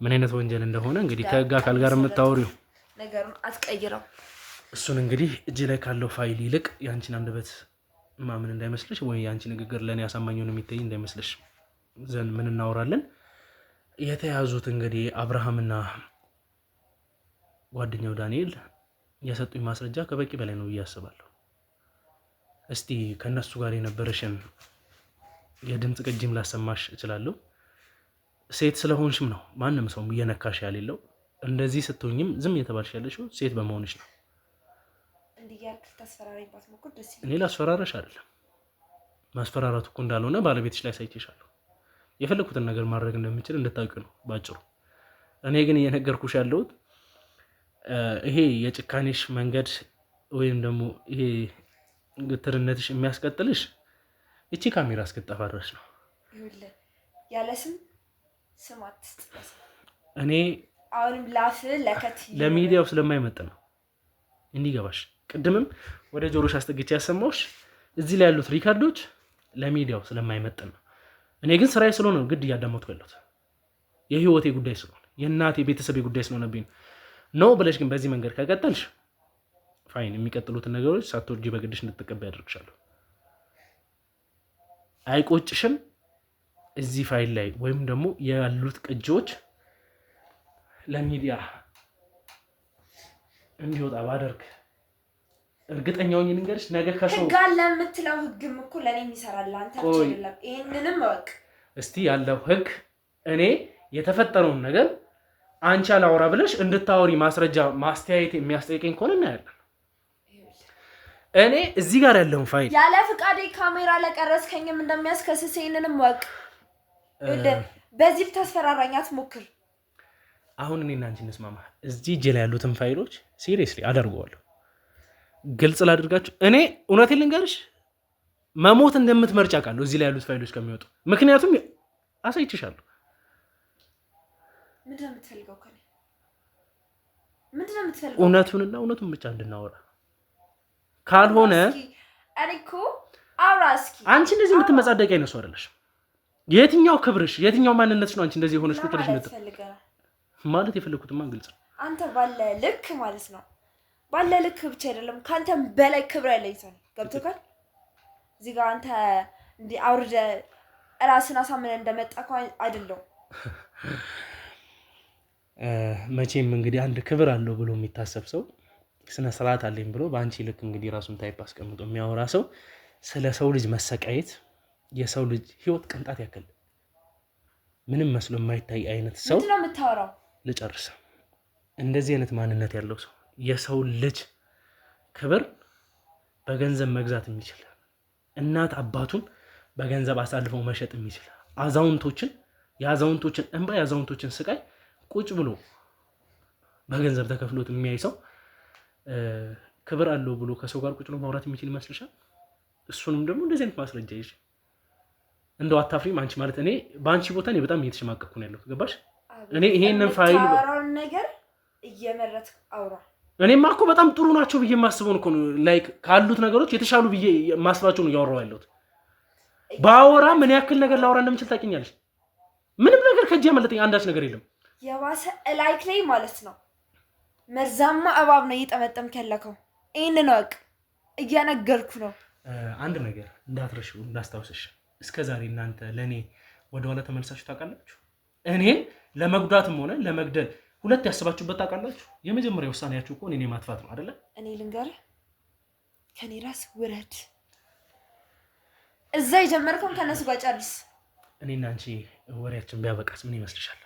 ምን አይነት ወንጀል እንደሆነ እንግዲህ ከህግ አካል ጋር የምታወሪው ነገሩን አትቀይረው። እሱን እንግዲህ እጅ ላይ ካለው ፋይል ይልቅ የአንቺን አንደበት ማምን እንዳይመስልሽ፣ ወይ የአንቺ ንግግር ለእኔ ያሳማኝውን የሚታይ እንዳይመስልሽ ዘንድ ምን እናወራለን። የተያዙት እንግዲህ አብርሃምና ጓደኛው ዳንኤል የሰጡኝ ማስረጃ ከበቂ በላይ ነው ብዬ አስባለሁ። እስቲ ከነሱ ጋር የነበረሽን የድምፅ ቅጂም ላሰማሽ እችላለሁ። ሴት ስለሆንሽም ነው ማንም ሰው እየነካሽ ያሌለው። እንደዚህ ስትሆኝም ዝም የተባልሽ ያለሽው ሴት በመሆንሽ ነው። እኔ ላስፈራረሽ አይደለም። ማስፈራራቱ እኮ እንዳልሆነ ባለቤትሽ ላይ ሳይቼሻለሁ። የፈለኩትን ነገር ማድረግ እንደምችል እንድታውቂው ነው ባጭሩ። እኔ ግን እየነገርኩሽ ያለሁት ይሄ የጭካኔሽ መንገድ ወይም ደግሞ ይሄ ግትርነትሽ የሚያስቀጥልሽ እቺ ካሜራ እስክትጠፋ ድረስ ነው። ያለ ስም አትስጥ። እኔ አሁንም ላፍ ለከት ለሚዲያው ስለማይመጥን ነው እንዲገባሽ። ቅድምም ወደ ጆሮሽ አስጠግቼ ያሰማሁሽ እዚህ ላይ ያሉት ሪካርዶች ለሚዲያው ስለማይመጥን ነው። እኔ ግን ስራዬ ስለሆነ ነው ግድ እያዳመጥኩ ያለሁት። የህይወቴ ጉዳይ ስለሆነ የእናቴ ቤተሰቤ ጉዳይ ስለሆነብኝ ነው ብለሽ ግን በዚህ መንገድ ከቀጠልሽ ፋይን፣ የሚቀጥሉትን ነገሮች ሳትወርጂ በግድሽ እንድትቀበይ ያደርግሻለሁ። አይቆጭሽም? እዚህ ፋይል ላይ ወይም ደግሞ ያሉት ቅጂዎች ለሚዲያ እንዲወጣ ባደርግ እርግጠኛው ልንገርሽ፣ ነገ ከሰው ህግ አለ የምትለው ህግም እኮ ለኔ ይሰራል። አንተ አይደለም። ይሄንንም ወቅ እስቲ ያለው ህግ እኔ የተፈጠረውን ነገር አንቺ አላወራ ብለሽ እንድታወሪ ማስረጃ ማስተያየት የሚያስጠይቀኝ ከሆነ እናያለን። እኔ እዚህ ጋር ያለውን ፋይል ያለ ፍቃዴ ካሜራ ለቀረስከኝም እንደሚያስከስስ ይሄንንም ወቅ በዚህ ተስፈራራኝ አትሞክር። አሁን እኔና አንቺ እንስማማ። እዚህ እጄ ላይ ያሉትን ፋይሎች ሲሪየስሊ አደርገዋለሁ። ግልጽ ላድርጋችሁ፣ እኔ እውነቴን ልንገርሽ መሞት እንደምትመርጫ ቃለሁ እዚህ ላይ ያሉት ፋይሎች ከሚወጡ። ምክንያቱም አሳይችሻለሁ። ምንድነው የምትፈልገው ከኔ? ምንድነው የምትፈልገው? እውነቱንና እውነቱን ብቻ እንድናወራ ካልሆነ አሪኮ አራስኪ አንቺ እንደዚህ የምትመጻደቂ አይነሱ አይደለሽ። የትኛው ክብርሽ የትኛው ማንነትሽ ነው አንቺ እንደዚህ የሆነሽ ቁጥርሽ ማለት የፈለኩትማ ግልጽ ነው። አንተ ባለ ልክ ማለት ነው። ባለ ልክ ብቻ አይደለም ካንተም በላይ ክብር ያለኝ ሰው ገብቶካል። እዚህ ጋር አንተ እንዲ አውርደ ራስን አሳመነ እንደመጣከው አይደለም። መቼም እንግዲህ አንድ ክብር አለው ብሎ የሚታሰብ ሰው ስነ ስርዓት አለኝ ብሎ በአንቺ ልክ እንግዲህ ራሱን ታይፕ አስቀምጦ የሚያወራ ሰው ስለ ሰው ልጅ መሰቃየት የሰው ልጅ ህይወት ቅንጣት ያክል ምንም መስሎ የማይታይ አይነት ሰው ምንድነው የምታወራው? ልጨርስ። እንደዚህ አይነት ማንነት ያለው ሰው የሰው ልጅ ክብር በገንዘብ መግዛት የሚችል እናት አባቱን በገንዘብ አሳልፈው መሸጥ የሚችል የአዛውንቶችን እንባ የአዛውንቶችን ስቃይ ቁጭ ብሎ በገንዘብ ተከፍሎት የሚያይ ሰው ክብር አለው ብሎ ከሰው ጋር ቁጭ ብሎ ማውራት የሚችል ይመስልሻል? እሱንም ደግሞ እንደዚህ አይነት ማስረጃ ይዤ እንደው አታፍሪም አንቺ? ማለት እኔ በአንቺ ቦታ እኔ በጣም እየተሸማቀቅኩ ነው ያለሁት። ገባሽ? እኔ ይሄንን ፋይል አወራውን ነገር እየመረጥክ አውራ። እኔማ እኮ በጣም ጥሩ ናቸው ብዬ የማስበው እኮ ነው ላይክ ካሉት ነገሮች የተሻሉ ብዬ ማስባቸው ነው እያወራሁ ያለሁት። ባወራ ምን ያክል ነገር ላወራ እንደምችል ታውቂኛለሽ። ምንም ነገር ከእጄ ያመለጠኝ አንዳች ነገር የለም። የባሰ ላይክ ላይ ማለት ነው መርዛማ እባብ ነው እየጠመጠምክ ያለከው። ይሄንን ወቅ እያነገርኩ ነው። አንድ ነገር እንዳትረሺው እንዳስታውስሽ፣ እስከዛሬ እናንተ ለኔ ወደኋላ ተመልሳችሁ ታውቃላችሁ? እኔን ለመጉዳትም ሆነ ለመግደል ሁለት ያስባችሁበት ታውቃላችሁ? የመጀመሪያ ውሳኔያችሁ እኮ እኔን ማጥፋት ነው አይደለ? እኔ ልንገርህ፣ ከኔ ራስ ውረድ። እዛ የጀመርከውን ከነሱ ጋር ጨርስ። እኔና አንቺ ወሬያችን ቢያበቃስ ምን ይመስልሻል?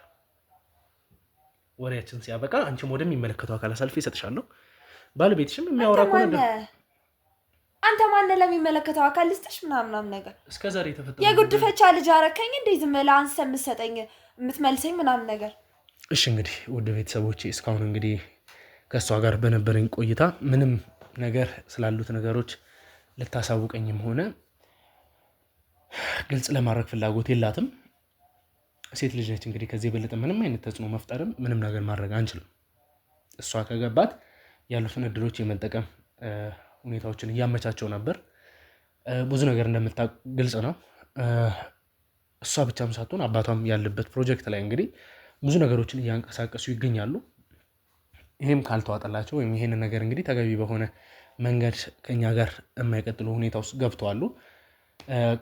ወሬያችን ሲያበቃ አንቺም ወደሚመለከተው አካል አሳልፌ እሰጥሻለሁ። ባለቤትሽም የሚያወራ ከሆነ አንተ ማን ለሚመለከተው አካል ልስጥሽ ምናምን ነገር እስከዛሬ ተፈጠረ የጉድፈቻ ልጅ አረከኝ እንዴ? ዝም ብለህ አንስተህ የምትሰጠኝ የምትመልሰኝ ምናምን ነገር። እሺ እንግዲህ ውድ ቤተሰቦቼ እስካሁን እንግዲህ ከእሷ ጋር በነበረኝ ቆይታ ምንም ነገር ስላሉት ነገሮች ልታሳውቀኝም ሆነ ግልጽ ለማድረግ ፍላጎት የላትም። ሴት ልጅ ነች እንግዲህ ከዚህ የበለጠ ምንም አይነት ተጽዕኖ መፍጠርም ምንም ነገር ማድረግ አንችልም። እሷ ከገባት ያሉትን እድሎች የመጠቀም ሁኔታዎችን እያመቻቸው ነበር። ብዙ ነገር እንደምታውቅ ግልጽ ነው። እሷ ብቻም ሳትሆን አባቷም ያለበት ፕሮጀክት ላይ እንግዲህ ብዙ ነገሮችን እያንቀሳቀሱ ይገኛሉ። ይሄም ካልተዋጠላቸው ወይም ይሄንን ነገር እንግዲህ ተገቢ በሆነ መንገድ ከኛ ጋር የማይቀጥሉ ሁኔታ ውስጥ ገብተዋሉ።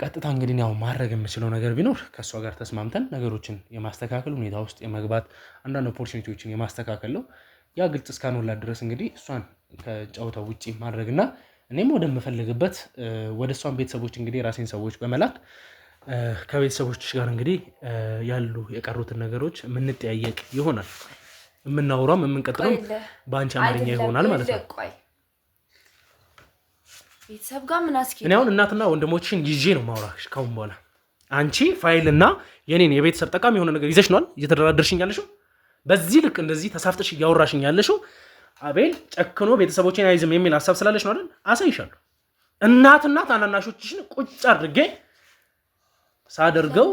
ቀጥታ እንግዲህ ያው ማድረግ የምችለው ነገር ቢኖር ከእሷ ጋር ተስማምተን ነገሮችን የማስተካከል ሁኔታ ውስጥ የመግባት አንዳንድ ኦፖርቹኒቲዎችን የማስተካከል ነው። ያ ግልጽ እስካልሆነላት ድረስ እንግዲህ እሷን ከጨዋታው ውጪ ማድረግና እኔም ወደምፈልግበት ወደ እሷን ቤተሰቦች እንግዲህ ራሴን ሰዎች በመላክ ከቤተሰቦች ጋር እንግዲህ ያሉ የቀሩትን ነገሮች የምንጠያየቅ ይሆናል። የምናወራም የምንቀጥለው በአንቺ አማርኛ ይሆናል ማለት ነው። ቤተሰብ ጋር ምን አስኪ እኔ አሁን እናትና ወንድሞችሽን ይዤ ነው ማውራሽ ካሁን በኋላ። አንቺ ፋይልና የኔን የቤተሰብ ጠቃሚ የሆነ ነገር ይዘሽ ነዋል እየተደራደርሽኝ ያለሽው። በዚህ ልክ እንደዚህ ተሳፍተሽ እያወራሽኝ ያለሽው አቤል ጨክኖ ቤተሰቦችን አይዝም የሚል ሐሳብ ስላለሽ ነው አይደል? አሳይሻለሁ። እናትና ታናናሾችሽን ቁጭ አድርጌ ሳደርገው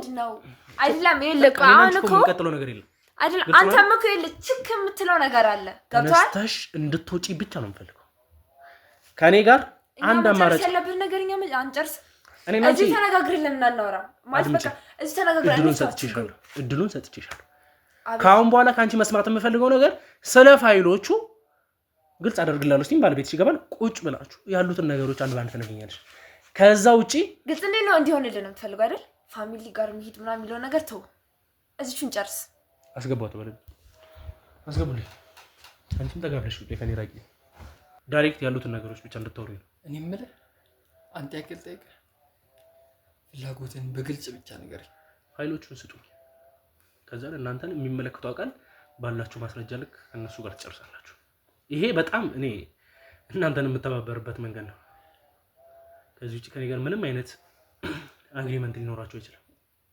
አይደለም ይልቅ አሁን እኮ ቀጥሎ ነገር የለም አይደል? አንተም እኮ ይልቅ ችክ የምትለው ነገር አለ። ገብቷል? ተነስተሽ እንድትወጪ ብቻ ነው የምፈልገው ከኔ ጋር አንድ አማራጭ ያለብን ነገርኛ አንጨርስ። እዚህ ተነጋግረን ለምን አናወራ? ማለት በቃ እዚህ ተነጋግረን እድሉን ሰጥቼሻለሁ። ካሁን በኋላ ካንቺ መስማት የምፈልገው ነገር ስለ ፋይሎቹ ግልጽ አደርግላለሁ። እስቲ ባለቤትሽ ይገባል። ቁጭ ብላችሁ ያሉትን ነገሮች አንድ ባንድ ትነግሪኛለሽ። ከዛ ውጪ ግልጽ እንዴት ነው እንዲሆንልን ነው የምትፈልገው አይደል? ፋሚሊ ጋር መሄድ ምናምን የሚለው ነገር ተው። እዚህን ጨርስ። አስገባው ተበለ አስገቡልኝ። አንቺም ተጋብለሽ ከኔ ራቂ። ዳይሬክት ያሉትን ነገሮች ብቻ እንድታወሪ ነው። እኔ የምልህ አንተ ያክል ጠይቅ፣ ፍላጎትን በግልጽ ብቻ ንገረኝ። ፋይሎቹን ስጡኝ። ከዛ እናንተን የሚመለከተው አካል ባላችሁ ማስረጃ ልክ እነሱ ጋር ትጨርሳላችሁ። ይሄ በጣም እኔ እናንተን የምተባበርበት መንገድ ነው። ከዚህ ውጪ ከኔ ጋር ምንም አይነት አግሪመንት ሊኖራቸው ይችላል።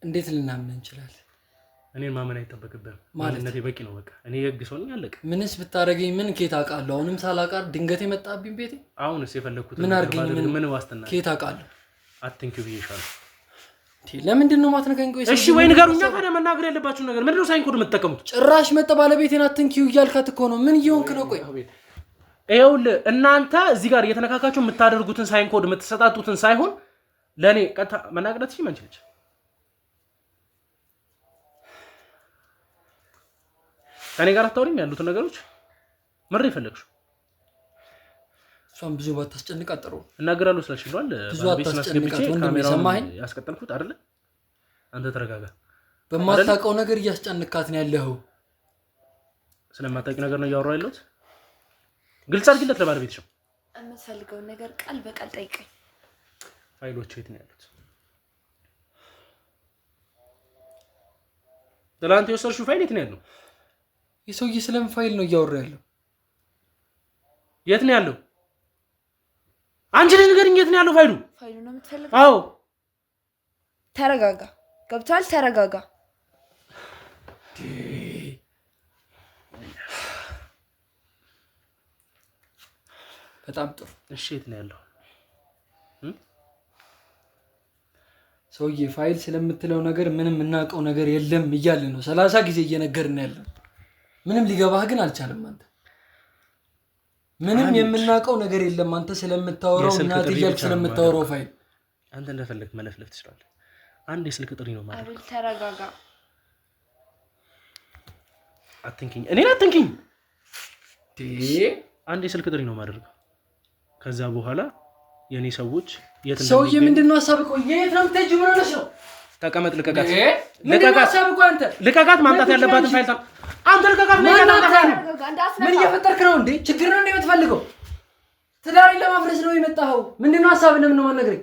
እንዴት ልናምን እንችላለን? እኔን ማመን አይጠበቅብህም። ማንነቴ በቂ ነው። በቃ እኔ የህግ ሰው ነኝ። አለቀ። ምንስ ብታረገኝ ምን ኬት አውቃለሁ? አሁንም ሳላውቃር ድንገት የመጣብኝ ቤቴ። አሁንስ የፈለኩት ምን አርገኝ? ምን ዋስትና ኬት አውቃለሁ? አትንኪው ብዬሻለሁ። ለምንድን ነው ማትነካኝ? ቆይ እሺ ወይ ንገሩኛ። ታዲያ መናገር ያለባችሁ ነገር ምንድን ነው? ሳይን ኮድ የምትጠቀሙት? ጭራሽ መጣ ባለቤቴን አትንኪው እያልካት እኮ ነው። ምን እየሆንክ ነው? ቆይ ይኸውልህ እናንተ እዚህ ጋር እየተነካካችሁ የምታደርጉትን ሳይን ኮድ የምትሰጣጡትን ሳይሆን ለኔ ቀጥታ መናገራት እሺ ማንችልሽ ከኔ ጋር አታወሪም ያሉትን ነገሮች ምር ይፈልግሽው እሷን ብዙ ባታስጨንቃት ጥሩ እናገራለሁ ስለሽሏል ባለቤትሽ አስገብቼ ካሜራውን ያስቀጠልኩት አይደለ አንተ ተረጋጋ በማታውቀው ነገር እያስጨንቃት ነው ያለው ስለማታውቂ ነገር ነው እያወራው ያለሁት ግልጽ አድርጊለት ለባለቤትሽ የምትፈልገው ነገር ቃል በቃል ጠይቀኝ ፋይሎቹ የት ነው ያሉት ትላንት የወሰድሽው ፋይል የት ነው ያለው የሰውዬ ስለምን ፋይል ነው እያወራ ያለው የት ነው ያለው አንቺ ልጅ ንገሪኝ የት ነው ያለው ፋይሉ ነው የምትፈልገው አዎ ተረጋጋ ገብቷል ተረጋጋ በጣም ጥሩ እሺ የት ነው ያለው ሰውዬ ፋይል ስለምትለው ነገር ምንም እናቀው ነገር የለም እያለ ነው 30 ጊዜ እየነገርን ያለው ምንም ሊገባህ ግን አልቻለም አንተ ምንም የምናቀው ነገር የለም አንተ ስለምታወራው እናት ይያል ስለምታወራው ፋይል አንተ እንደፈለክ መለፍለፍ ትችላለህ አንድ የስልክ ጥሪ ነው ማለት አቤል ተረጋጋ አትንኪኝ እኔን አትንኪኝ አንድ የስልክ ጥሪ ነው ማድረግ ከዛ በኋላ የኔ ሰዎች የት እንደሚገኙ ሰውዬ ምንድነው ሐሳብህ ቆይ የት ነው የምትሄጂው ምን ሆነሽ ነው ተቀመጥ ልቀቃት ምንድነው ሐሳብህ ቆይ አንተ ልቀቃት ማምጣት ያለባትን ፋይል አንተ ልቀቃት ምን እየፈጠርክ ነው እንዴ ችግር ነው እንዴ የምትፈልገው ትዳሬን ለማፍረስ ነው የመጣኸው ምንድነው ሐሳብህ ለምን ነው ማነግረኝ